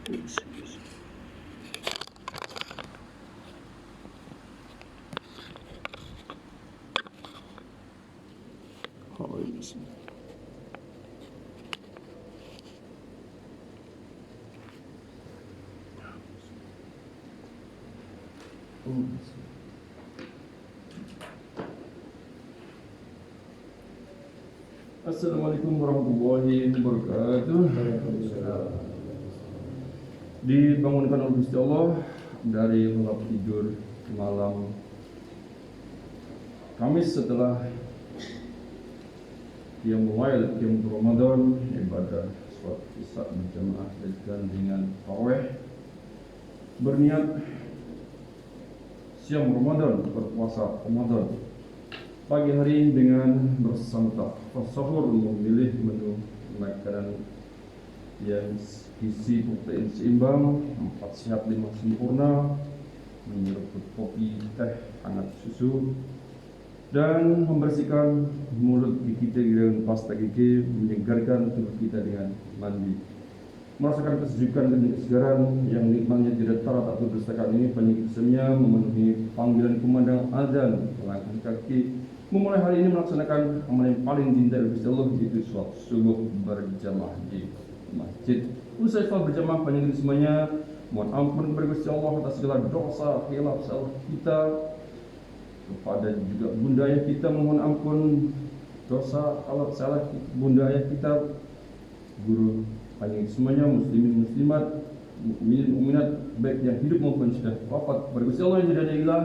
Assalamualaikum warahmatullahi wabarakatuh. Dibangunkan oleh Gusti Allah dari lelap tidur malam Kamis setelah Qiyamul Ramadan, ibadah sholat isya berjamaah dan dengan tarawih, berniat siam Ramadan, berpuasa Ramadan. Pagi hari dengan bersantap sahur, memilih menu makanan yang gizi protein seimbang, 4 sehat 5 sempurna, menyeruput kopi, teh, hangat susu, dan membersihkan mulut kita dengan pasta gigi, menyegarkan tubuh kita dengan mandi, merasakan kesejukan dan kesegaran yang nikmatnya tidak tara tak berdustakan ini. Penyusunnya memenuhi panggilan kumandang azan, melangkah kaki, memulai hari ini melaksanakan amal yang paling dicintai oleh Gusti Allah, yaitu sholat subuh berjamaah di masjid. Usai sholat berjamaah, panjang semuanya mohon ampun kepada Gusti Allah atas segala dosa, khilaf, salah kita. Kepada juga bunda ayah kita mohon ampun dosa, khilaf, salah bunda ayah kita, guru panjang semuanya, muslimin muslimat, mukminin mukminat, baik yang hidup maupun sudah wafat. Kepada Gusti Allah yang tidak ada ilah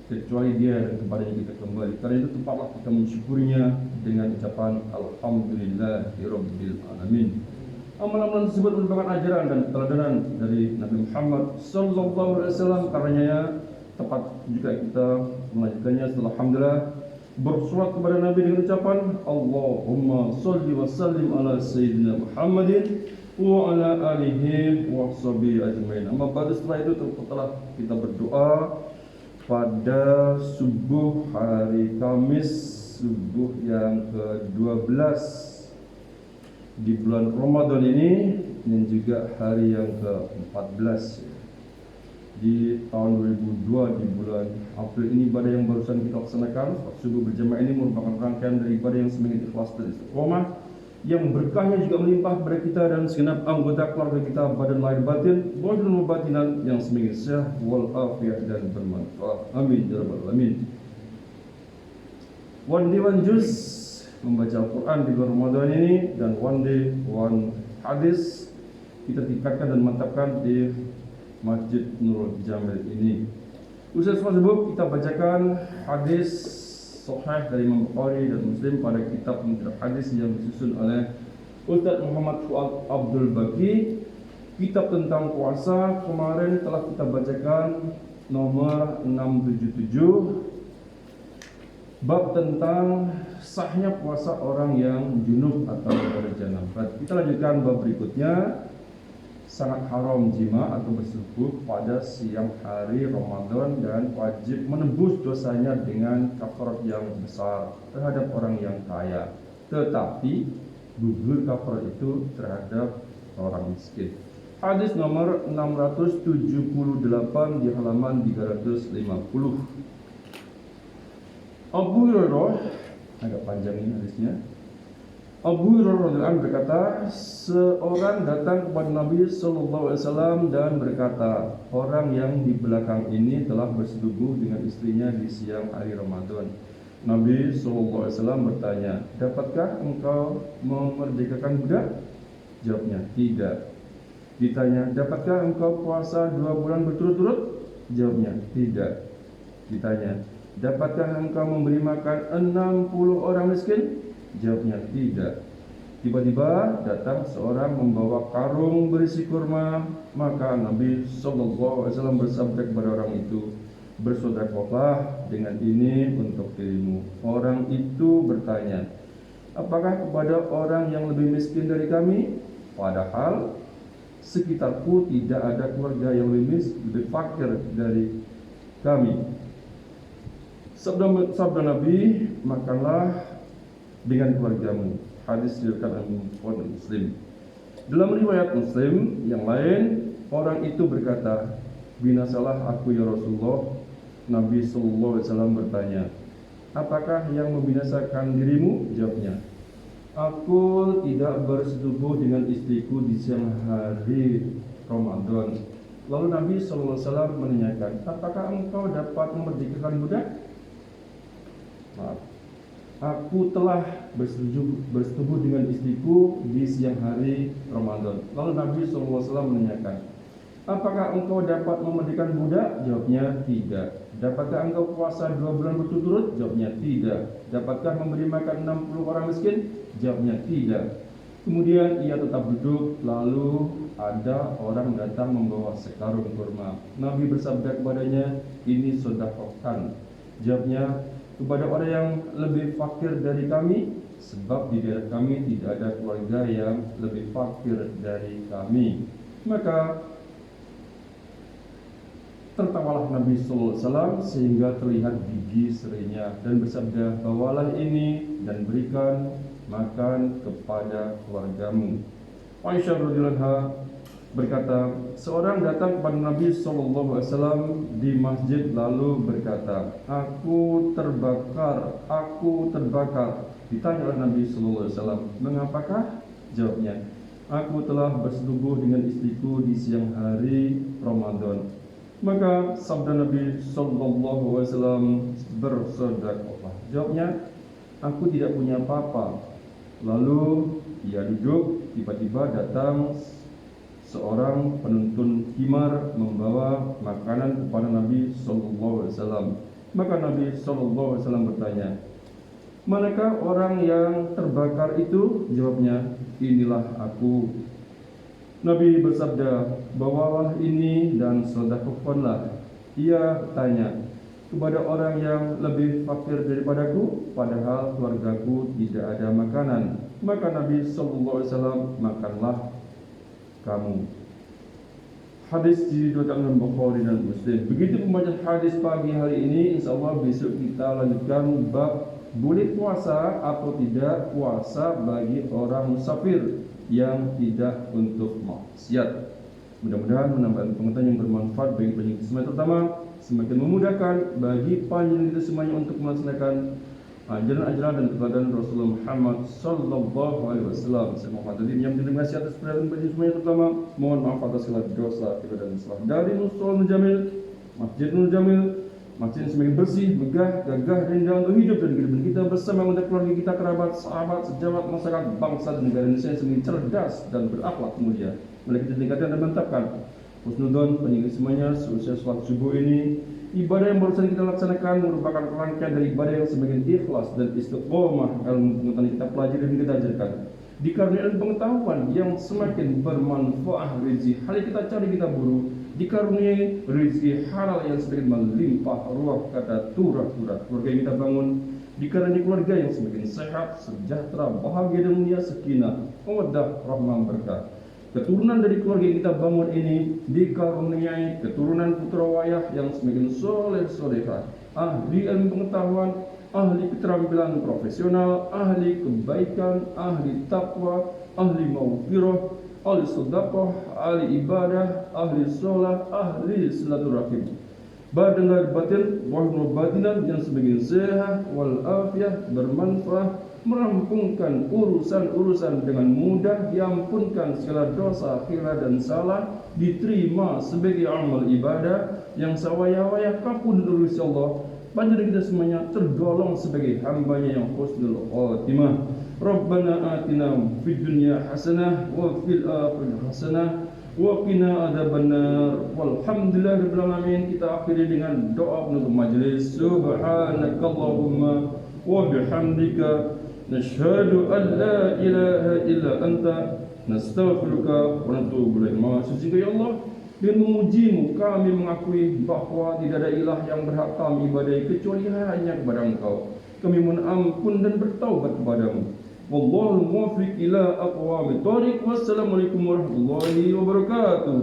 kecuali Dia dan kepadanya kita kembali. Karena itu tempatlah kita mensyukurinya dengan ucapan Alhamdulillahirabbil alamin. Amalan-amalan tersebut merupakan ajaran dan keteladanan dari Nabi Muhammad sallallahu alaihi wasallam. Karenanya tepat juga kita melanjutkannya setelah alhamdulillah bersolat kepada Nabi dengan ucapan Allahumma sholli wa sallim ala sayyidina Muhammadin wa ala alihi wa sahbihi ajmain. Amma pada setelah itu telah kita berdoa pada subuh hari Kamis, subuh yang ke-12 di bulan Ramadan ini, dan juga hari yang ke-14 di tahun 2002 di bulan April ini. Ibadah yang barusan kita laksanakan, subuh berjamaah ini merupakan rangkaian dari ibadah yang semakin ikhlas dan istiqomah, yang berkahnya juga melimpah kepada kita dan segenap anggota keluarga kita, badan lahir batin, zahir dan batinan, yang semakin sehat wal afiat dan bermanfaat. Amin ya rabbal alamin. One day one juz, membaca Al-Quran di bulan Ramadan ini, dan one day one hadis kita tingkatkan dan mantapkan di Masjid Nurul Jamil ini. Usai sholat subuh kita bacakan hadis sahih dari Imam Bukhari dan Muslim pada kitab hadis yang disusun oleh Ustaz Muhammad Fuad Abdul Baqi. Kitab tentang puasa kemarin telah kita bacakan nomor 677, bab tentang sahnya puasa orang yang junub atau berjanabat. Kita lanjutkan bab berikutnya, sangat haram jima atau bersetubuh pada siang hari Ramadan dan wajib menebus dosanya dengan kafarat yang besar terhadap orang yang kaya, tetapi gugur kafarat itu terhadap orang miskin. Hadis nomor 678 di halaman 350. Abu Hurairah, agak panjang ini hadisnya. Abu Hurairah radhiyallahu anhu berkata, seorang datang kepada Nabi sallallahu alaihi wasallam dan berkata, orang yang di belakang ini telah bersetubuh dengan istrinya di siang hari Ramadan. Nabi sallallahu alaihi wasallam bertanya, dapatkah engkau memerdekakan budak? Jawabnya, tidak. Ditanya, dapatkah engkau puasa 2 bulan berturut-turut? Jawabnya, tidak. Ditanya, dapatkah engkau memberi makan 60 orang miskin? Jawabnya, tidak. Tiba-tiba datang seorang membawa karung berisi kurma, maka Nabi sallallahu alaihi wasallam bersabda kepada orang itu, bersedekahlah dengan ini untuk dirimu. Orang itu bertanya, apakah kepada orang yang lebih miskin dari kami? Padahal sekitarku tidak ada keluarga yang lebih fakir dari kami. Sabda Nabi, makanlah dengan keluargamu. Hadis diriwayatkan oleh Muslim. Dalam riwayat Muslim yang lain, orang itu berkata, "Binasalah aku ya Rasulullah." Nabi sallallahu alaihi wasallam bertanya, "Apakah yang membinasakan dirimu?" Jawabnya, "Aku tidak bersetubuh dengan istriku di siang hari Ramadan." Lalu Nabi sallallahu alaihi wasallam menanyakan, "Apakah engkau dapat memerdekakan budak?" Maaf. "Aku telah bersetubuh dengan istriku di siang hari Ramadan." Lalu Nabi SAW menanyakan, "Apakah engkau dapat memerdekakan budak?" Jawabnya, "Tidak." "Dapatkah engkau puasa 2 bulan berturut-turut?" Jawabnya, "Tidak." "Dapatkah memberi makan 60 orang miskin?" Jawabnya, "Tidak." Kemudian ia tetap duduk, lalu ada orang datang membawa sekarung kurma. Nabi bersabda kepadanya, "Ini sedekahkan." Jawabnya, "Kepada orang yang lebih fakir dari kami, sebab di daerah kami tidak ada keluarga yang lebih fakir dari kami." Maka tertawalah Nabi sallallahu alaihi wasallam sehingga terlihat gigi serinya dan bersabda, "Bawalah ini dan berikan makan kepada keluargamu." Aisyah radhiyallahu anha berkata, seorang datang kepada Nabi sallallahu alaihi wasallam di masjid lalu berkata, aku terbakar." Ditanya oleh Nabi sallallahu alaihi wasallam, "Mengapakah?" Jawabnya, "Aku telah bersetubuh dengan istriku di siang hari Ramadan." Maka sabda Nabi sallallahu alaihi wasallam, "Bersedekahlah." Jawabnya, "Aku tidak punya apa-apa." Lalu ia duduk, tiba-tiba datang seorang penuntun himar membawa makanan kepada Nabi sallallahu alaihi wasallam. Maka Nabi sallallahu alaihi wasallam bertanya, "Manakah orang yang terbakar itu?" Jawabnya, "Inilah aku." Nabi bersabda, "Bawalah ini dan sedekahkanlah." Ia tanya, "Kepada orang yang lebih fakir daripadaku, padahal keluargaku tidak ada makanan." Maka Nabi sallallahu alaihi wasallam, "Makanlah kamu." Hadis diriwayatkan oleh Bukhari dan Muslim. Begitu pembacaan hadis pagi hari ini, insyaallah besok kita lanjutkan bab boleh puasa atau tidak puasa bagi orang musafir yang tidak untuk maksiat. Mudah-mudahan menambah pengetahuan yang bermanfaat bagi pendengar semuanya, terutama semakin memudahkan bagi panjenengan kita semuanya untuk melaksanakan ajaran-ajaran dan teladan Rasulullah Muhammad sallallahu alaihi wasallam. Saya mohon tadi yang terima kasih atas perhatian bagi semuanya, terutama mohon maaf atas segala dosa dan salah dari Nusrul Jamil, Masjid Nur Jamil, masjid yang semakin bersih, megah, gagah, indah untuk hidup dan kehidupan kita bersama untuk keluarga kita, kerabat, sahabat, sejawat, masyarakat, bangsa dan negara Indonesia yang semakin cerdas dan berakhlak mulia. Mari kita tingkatkan dan mantapkan husnudon peninggi semuanya selesai sholat subuh ini. Ibadah yang barusan kita laksanakan merupakan rangkaian dari ibadah yang semakin ikhlas dan istiqomah ilmu pengetahuan kita pelajari dan kita ajarkan. Dikarunia ilmu pengetahuan yang semakin bermanfaat, rezeki hal kita cari kita buru, dikaruniai rezeki halal yang semakin melimpah ruah kata turah keluarga yang kita bangun, dikaruniai keluarga yang semakin sehat, sejahtera, bahagia dan mulia, sakinah, mawaddah, rahmah, berkah. Keturunan dari keluarga yang kita bangun ini dikaruniai keturunan putra wayah yang semakin soleh solehah, ahli ilmu pengetahuan, ahli keterampilan profesional, ahli kebaikan, ahli takwa, ahli maghfirah, ahli sedekah, ahli ibadah, ahli sholat, ahli silaturahim. Badan lahir batin, wahyu batinan yang semakin sehat wal afiyah, bermanfaat, merampungkan urusan-urusan dengan mudah, diampunkan segala dosa, khilaf dan salah, diterima sebagai amal ibadah yang sawaya-waya kapun dari Allah. Panjenengan kita semuanya tergolong sebagai hambanya yang husnul khatimah. Rabbana atina fid dunya hasanah wa fil akhirati hasanah wa qina adzabannar. Walhamdulillahirabbil alamin. Kita akhiri dengan doa penutup majelis. Subhanakallahumma wa bihamdika nashhadu an la ilaha illa anta nastaghfiruka wa natubu ilaik. Maha suci ya Allah, dengan memujimu kami mengakui bahwa tidak ada ilah yang berhak kami ibadahi kecuali hanya kepada Engkau. Kami mohon ampun dan bertaubat kepadamu. Wallahu muwaffiq ila aqwamit thoriq. Wassalamualaikum warahmatullahi wabarakatuh.